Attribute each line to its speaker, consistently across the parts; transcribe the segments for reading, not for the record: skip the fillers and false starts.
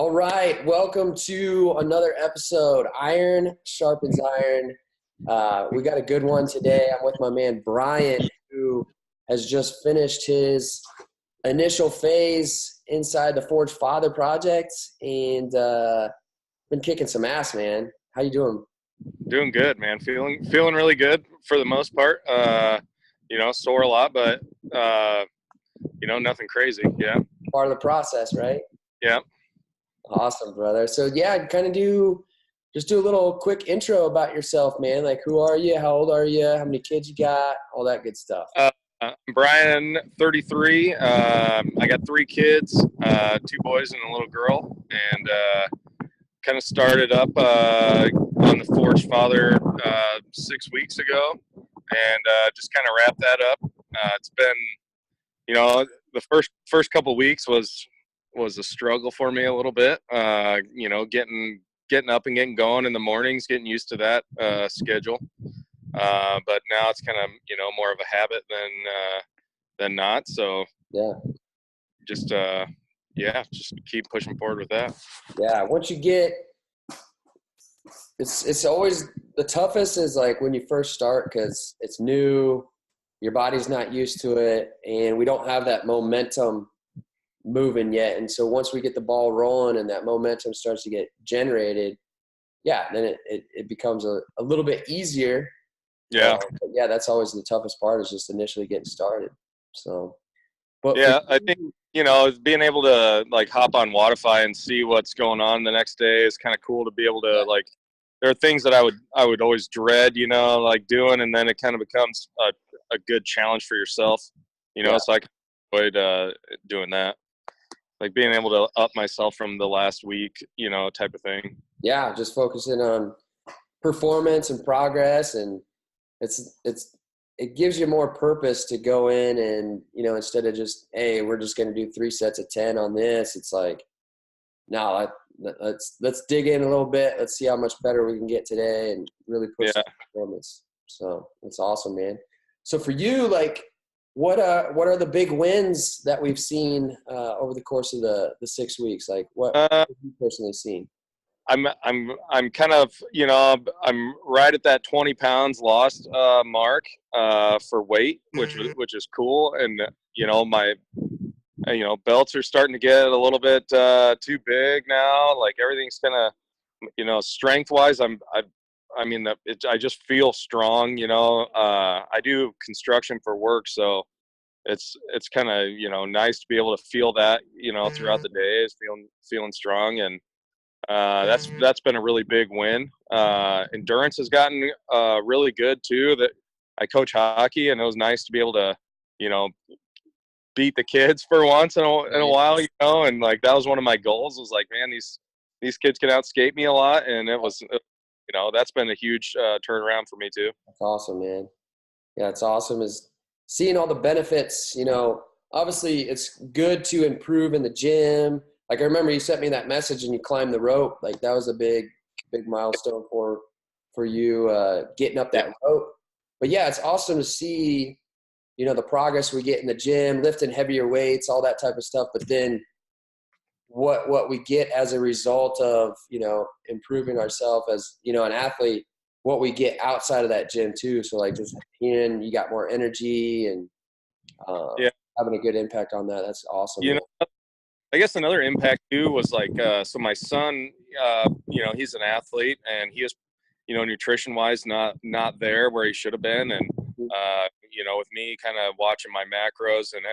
Speaker 1: All right, welcome to another episode. Iron sharpens iron. We got a good one today. I'm with my man Brian, who has just finished his initial phase inside the Forge Father project, and been kicking some ass, man. How you doing?
Speaker 2: Doing good, man. Feeling really good for the most part. Sore a lot, but nothing crazy. Yeah.
Speaker 1: Part of the process, right?
Speaker 2: Yeah.
Speaker 1: Awesome, brother. So yeah, just do a little quick intro about yourself, man. Like, who are you? How old are you? How many kids you got? All that good stuff.
Speaker 2: I'm Brian, 33. I got 3 kids, 2 boys and a little girl, and kind of started up on the Forge Father 6 weeks ago, and just kind of wrapped that up. It's been, the first couple weeks was a struggle for me a little bit. Getting up and getting going in the mornings, getting used to that schedule. But now it's kind of more of a habit than not. So
Speaker 1: Yeah.
Speaker 2: Just keep pushing forward with that.
Speaker 1: Yeah. Once you get, it's always the toughest is like when you first start, because it's new, your body's not used to it, and we don't have that momentum moving yet. And so once we get the ball rolling and that momentum starts to get generated, then it becomes a little bit easier.
Speaker 2: Yeah.
Speaker 1: But yeah, that's always the toughest part, is just initially getting started. So, but
Speaker 2: yeah, I think, being able to like hop on Watify and see what's going on the next day is kind of cool to be able to like, there are things that I would always dread, like doing, and then it kind of becomes a good challenge for yourself, so I enjoyed doing that. Like being able to up myself from the last week, type of thing.
Speaker 1: Yeah, just focusing on performance and progress, and it gives you more purpose to go in and, instead of just, hey, we're just going to do 3 sets of 10 on this. It's like, no, let's dig in a little bit. Let's see how much better we can get today and really push the performance. So it's awesome, man. So for you, like, what are the big wins that we've seen over the course of the 6 weeks? Like, what have you personally seen?
Speaker 2: I'm kind of, I'm right at that 20 pounds lost mark for weight, which is cool. And, my, belts are starting to get a little bit too big now. Like everything's kind of, strength wise, I just feel strong, I do construction for work. So it's kind of, nice to be able to feel that, throughout the day, is feeling strong. And that's been a really big win. Endurance has gotten really good too. That I coach hockey, and it was nice to be able to, beat the kids for once in a while, and like that was one of my goals. Was like, man, these kids can outskate me a lot, and it was, that's been a huge turnaround for me too.
Speaker 1: That's awesome, man. Yeah, it's awesome is seeing all the benefits. Obviously it's good to improve in the gym. Like I remember you sent me that message and you climbed the rope. Like that was a big milestone for you getting up that rope. But yeah, it's awesome to see, the progress we get in the gym, lifting heavier weights, all that type of stuff. But then what we get as a result of, improving ourselves as, an athlete, what we get outside of that gym too. So like just you got more energy and having a good impact on that. That's awesome.
Speaker 2: I guess another impact too was like, so my son, he's an athlete, and he is, nutrition wise, not there where he should have been. And, with me kind of watching my macros and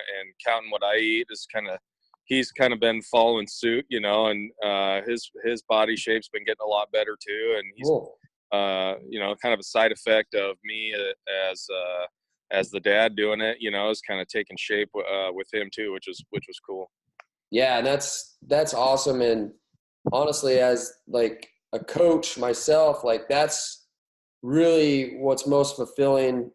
Speaker 2: counting what I eat he's kind of been following suit, and his body shape's been getting a lot better too. And he's, kind of a side effect of me as the dad doing it, is kind of taking shape with him too, which was cool.
Speaker 1: Yeah, and that's awesome. And honestly, as like a coach myself, like that's really what's most fulfilling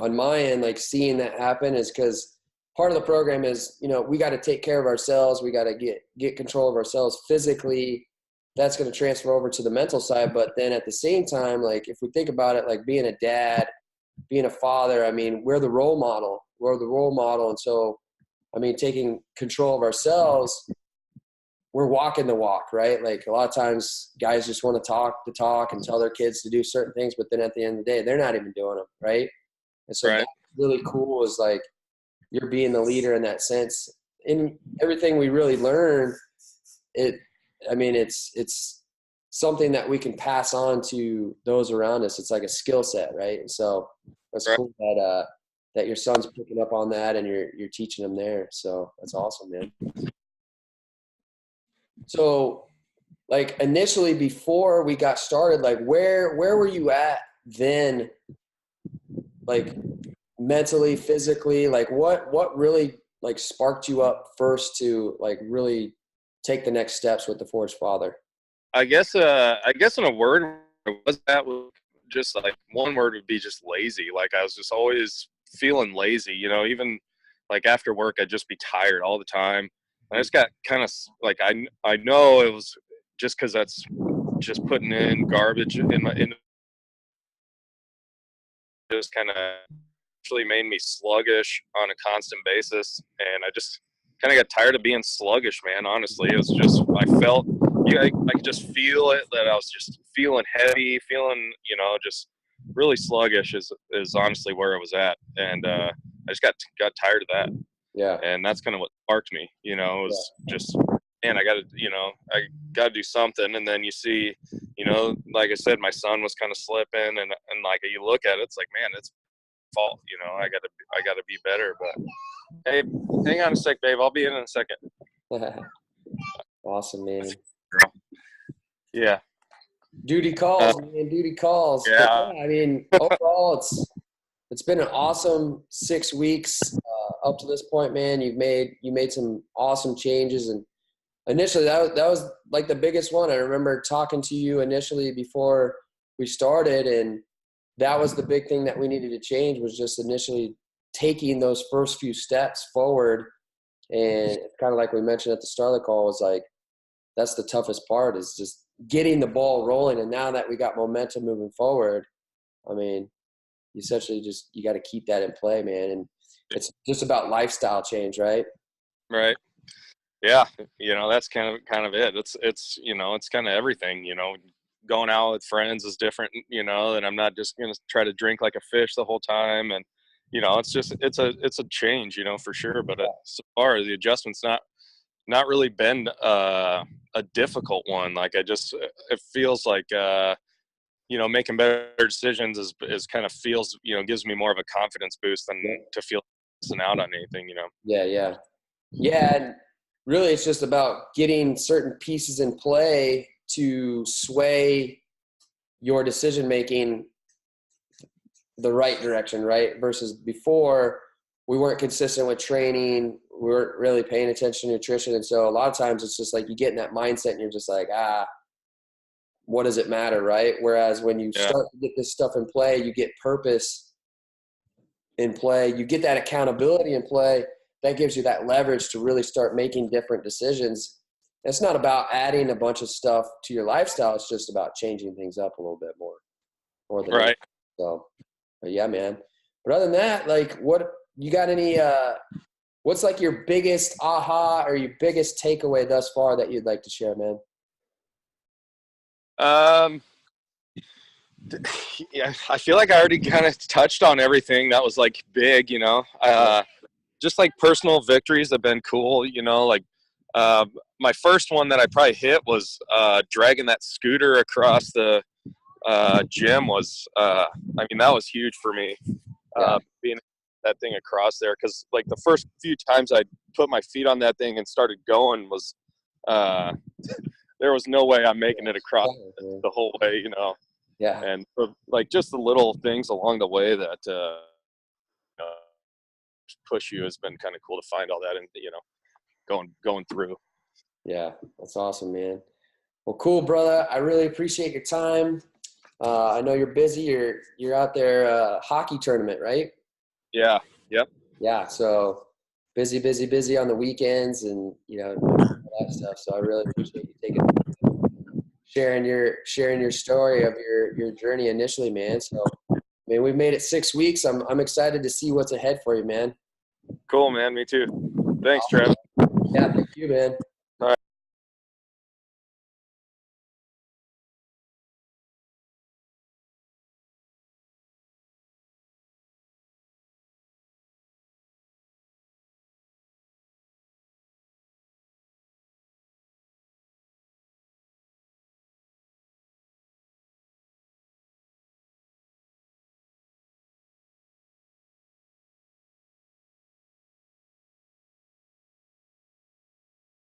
Speaker 1: on my end, like seeing that happen, is because part of the program is, we got to take care of ourselves. We got to get control of ourselves physically. That's going to transfer over to the mental side. But then at the same time, like if we think about it, like being a dad, being a father, I mean, we're the role model. And so, I mean, taking control of ourselves we're walking the walk, right? Like a lot of times guys just want to talk the talk and tell their kids to do certain things, but then at the end of the day, they're not even doing them, right? And so
Speaker 2: Right.
Speaker 1: that's really cool is like you're being the leader in that sense. In everything we really learn, it's something that we can pass on to those around us. It's like a skill set, right? And so that's
Speaker 2: Right.
Speaker 1: cool that your son's picking up on that and you're teaching him there. So that's awesome, man. So like initially before we got started, like where were you at then? Like mentally, physically, like what really like sparked you up first to like really take the next steps with the Forged Father?
Speaker 2: I guess in a word, was that was just like one word would be just lazy. Like I was just always feeling lazy, even like after work, I'd just be tired all the time. And I just got kind of like, I know it was just cause that's just putting in garbage in just kind of actually made me sluggish on a constant basis. And I just kind of got tired of being sluggish, man. Honestly, it was just, I felt, I could just feel it, that I was just feeling heavy, feeling, just really sluggish is honestly where I was at. And I just got tired of that.
Speaker 1: Yeah.
Speaker 2: And that's kind of what sparked me, was just, man, I got to do something. And then you see, like I said, my son was kind of slipping, and like you look at it, it's like, man, it's fault. I gotta be better. But hey, hang on a sec, babe. I'll be in a second.
Speaker 1: Awesome, man.
Speaker 2: Yeah.
Speaker 1: Duty calls, man. Duty calls. But
Speaker 2: Yeah.
Speaker 1: yeah, I mean, overall, it's been an awesome 6 weeks up to this point, man. You made some awesome changes, and initially that was like the biggest one. I remember talking to you initially before we started, and that was the big thing that we needed to change, was just initially taking those first few steps forward. And kind of like we mentioned at the start of the call, was like, that's the toughest part, is just getting the ball rolling. And now that we got momentum moving forward, I mean, essentially just, you got to keep that in play, man. And it's just about lifestyle change, right?
Speaker 2: Right. Yeah. That's kind of it. It's kind of everything, going out with friends is different, and I'm not just going to try to drink like a fish the whole time. And, it's a change, for sure. But so far the adjustment's not really been a difficult one. Like it feels like, making better decisions is kind of feels, gives me more of a confidence boost than to feel missing out on anything,
Speaker 1: Yeah. Yeah. Yeah. And really it's just about getting certain pieces in play to sway your decision making the right direction, right? Versus before, we weren't consistent with training, we weren't really paying attention to nutrition. And so a lot of times it's just like you get in that mindset and you're just like, what does it matter, right? Whereas when you
Speaker 2: Yeah.
Speaker 1: start to get this stuff in play, you get purpose in play, you get that accountability in play, that gives you that leverage to really start making different decisions. It's not about adding a bunch of stuff to your lifestyle. It's just about changing things up a little bit more than
Speaker 2: Right.
Speaker 1: so. But yeah, man. But other than that, like, what you got any? What's like your biggest aha or your biggest takeaway thus far that you'd like to share, man?
Speaker 2: Yeah, I feel like I already kind of touched on everything that was like big, just like personal victories have been cool, like my first one that I probably hit was dragging that scooter across the gym was, that was huge for me, being that thing across there. Cause like the first few times I put my feet on that thing and started going was, there was no way I'm making it across the whole way,
Speaker 1: Yeah.
Speaker 2: and like just the little things along the way that, push you has been kind of cool to find all that and, going through.
Speaker 1: Yeah. That's awesome, man. Well, cool, brother. I really appreciate your time. I know you're busy. You're out there, hockey tournament, right?
Speaker 2: Yeah. Yep.
Speaker 1: Yeah. So busy, busy, busy on the weekends and, all that stuff. So I really appreciate you sharing your story of your journey initially, man. So, I mean, we've made it 6 weeks. I'm excited to see what's ahead for you, man.
Speaker 2: Cool, man. Me too. Thanks, Travis.
Speaker 1: Yeah, thank you, man.